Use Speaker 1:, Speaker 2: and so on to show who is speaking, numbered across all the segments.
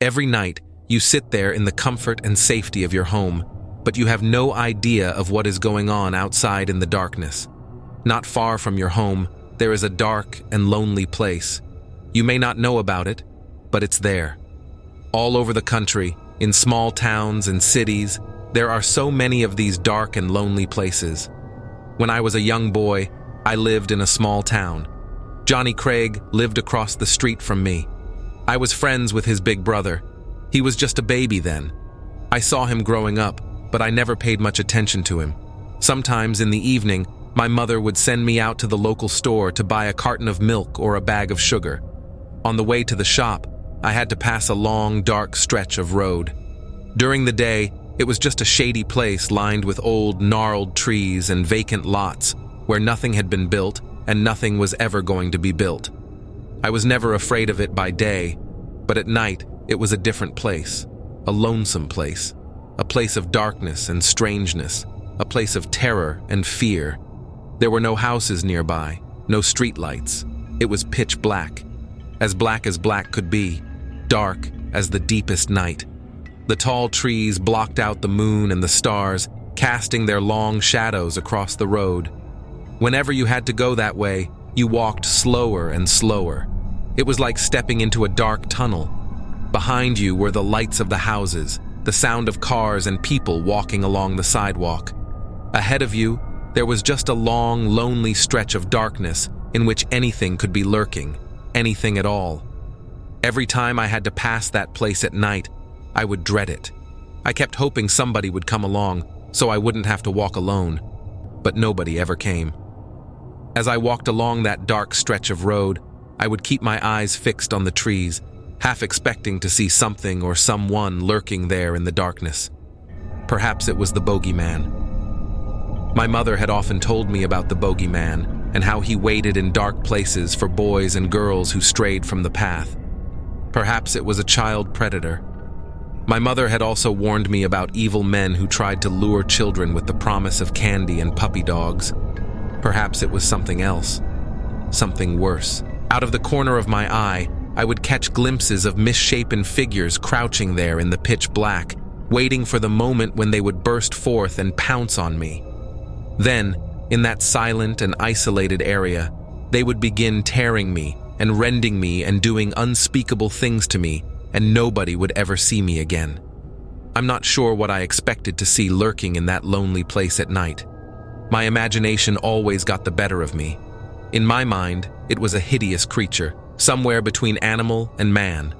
Speaker 1: Every night, you sit there in the comfort and safety of your home, but you have no idea of what is going on outside in the darkness. Not far from your home, there is a dark and lonely place. You may not know about it, but it's there. All over the country, in small towns and cities, there are so many of these dark and lonely places. When I was a young boy, I lived in a small town. Johnny Craig lived across the street from me. I was friends with his big brother. He was just a baby then. I saw him growing up, but I never paid much attention to him. Sometimes in the evening, my mother would send me out to the local store to buy a carton of milk or a bag of sugar. On the way to the shop, I had to pass a long, dark stretch of road. During the day, it was just a shady place lined with old, gnarled trees and vacant lots where nothing had been built and nothing was ever going to be built. I was never afraid of it by day, but at night, it was a different place, a lonesome place, a place of darkness and strangeness, a place of terror and fear. There were no houses nearby, no streetlights. It was pitch black as black could be, dark as the deepest night. The tall trees blocked out the moon and the stars, casting their long shadows across the road. Whenever you had to go that way, you walked slower and slower. It was like stepping into a dark tunnel. Behind you were the lights of the houses, the sound of cars and people walking along the sidewalk. Ahead of you, there was just a long, lonely stretch of darkness in which anything could be lurking, anything at all. Every time I had to pass that place at night, I would dread it. I kept hoping somebody would come along so I wouldn't have to walk alone, but nobody ever came. As I walked along that dark stretch of road, I would keep my eyes fixed on the trees, half expecting to see something or someone lurking there in the darkness. Perhaps it was the bogeyman. My mother had often told me about the bogeyman and how he waited in dark places for boys and girls who strayed from the path. Perhaps it was a child predator. My mother had also warned me about evil men who tried to lure children with the promise of candy and puppy dogs. Perhaps it was something else, something worse. Out of the corner of my eye, I would catch glimpses of misshapen figures crouching there in the pitch black, waiting for the moment when they would burst forth and pounce on me. Then, in that silent and isolated area, they would begin tearing me and rending me and doing unspeakable things to me, and nobody would ever see me again. I'm not sure what I expected to see lurking in that lonely place at night. My imagination always got the better of me. In my mind, it was a hideous creature, somewhere between animal and man.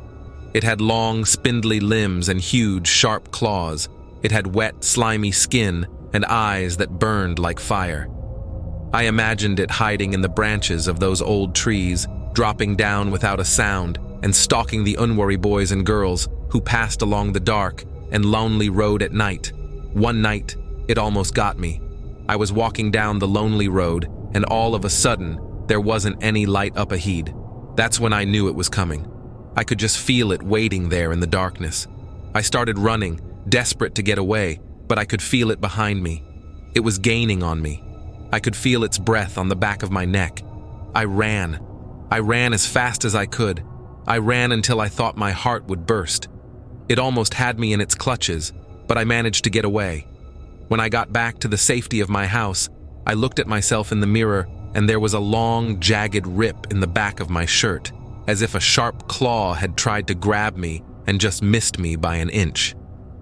Speaker 1: It had long, spindly limbs and huge, sharp claws. It had wet, slimy skin and eyes that burned like fire. I imagined it hiding in the branches of those old trees, dropping down without a sound and stalking the unwary boys and girls who passed along the dark and lonely road at night. One night, it almost got me. I was walking down the lonely road, and all of a sudden, there wasn't any light up ahead. That's when I knew it was coming. I could just feel it waiting there in the darkness. I started running, desperate to get away, but I could feel it behind me. It was gaining on me. I could feel its breath on the back of my neck. I ran. I ran as fast as I could. I ran until I thought my heart would burst. It almost had me in its clutches, but I managed to get away. When I got back to the safety of my house, I looked at myself in the mirror, and there was a long, jagged rip in the back of my shirt, as if a sharp claw had tried to grab me and just missed me by an inch.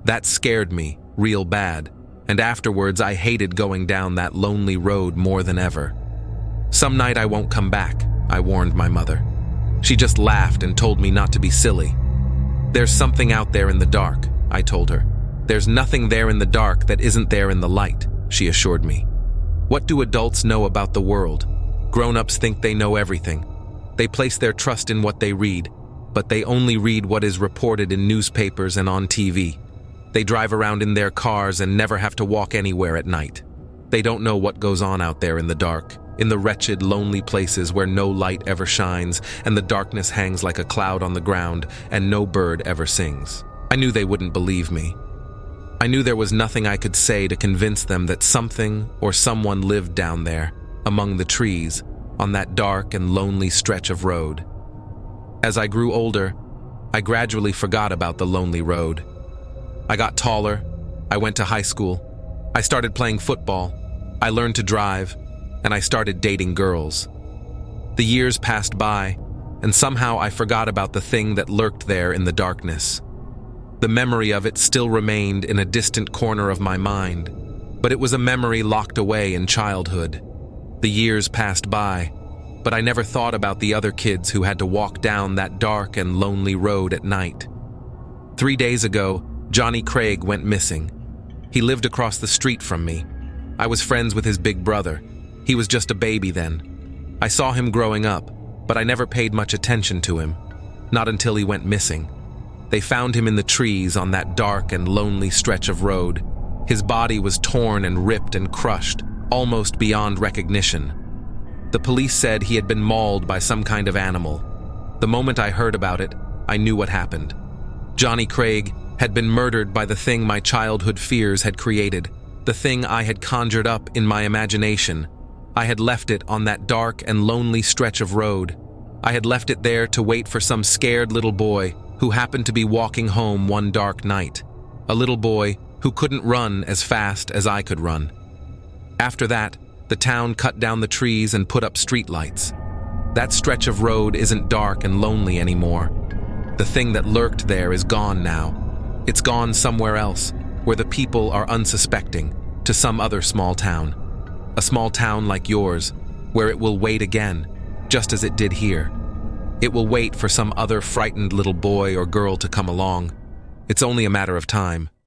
Speaker 1: That scared me real bad, and afterwards I hated going down that lonely road more than ever. Some night I won't come back, I warned my mother. She just laughed and told me not to be silly. There's something out there in the dark, I told her. There's nothing there in the dark that isn't there in the light, she assured me. What do adults know about the world? Grown-ups think they know everything. They place their trust in what they read, but they only read what is reported in newspapers and on TV. They drive around in their cars and never have to walk anywhere at night. They don't know what goes on out there in the dark, in the wretched, lonely places where no light ever shines and the darkness hangs like a cloud on the ground and no bird ever sings. I knew they wouldn't believe me. I knew there was nothing I could say to convince them that something or someone lived down there, among the trees, on that dark and lonely stretch of road. As I grew older, I gradually forgot about the lonely road. I got taller, I went to high school, I started playing football, I learned to drive, and I started dating girls. The years passed by, and somehow I forgot about the thing that lurked there in the darkness. The memory of it still remained in a distant corner of my mind, but it was a memory locked away in childhood. The years passed by, but I never thought about the other kids who had to walk down that dark and lonely road at night. 3 days ago, Johnny Craig went missing. He lived across the street from me. I was friends with his big brother. He was just a baby then. I saw him growing up, but I never paid much attention to him, not until he went missing. They found him in the trees on that dark and lonely stretch of road. His body was torn and ripped and crushed, almost beyond recognition. The police said he had been mauled by some kind of animal. The moment I heard about it, I knew what happened. Johnny Craig had been murdered by the thing my childhood fears had created, the thing I had conjured up in my imagination. I had left it on that dark and lonely stretch of road. I had left it there to wait for some scared little boy who happened to be walking home one dark night. A little boy who couldn't run as fast as I could run. After that, the town cut down the trees and put up streetlights. That stretch of road isn't dark and lonely anymore. The thing that lurked there is gone now. It's gone somewhere else, where the people are unsuspecting, to some other small town. A small town like yours, where it will wait again, just as it did here. It will wait for some other frightened little boy or girl to come along. It's only a matter of time.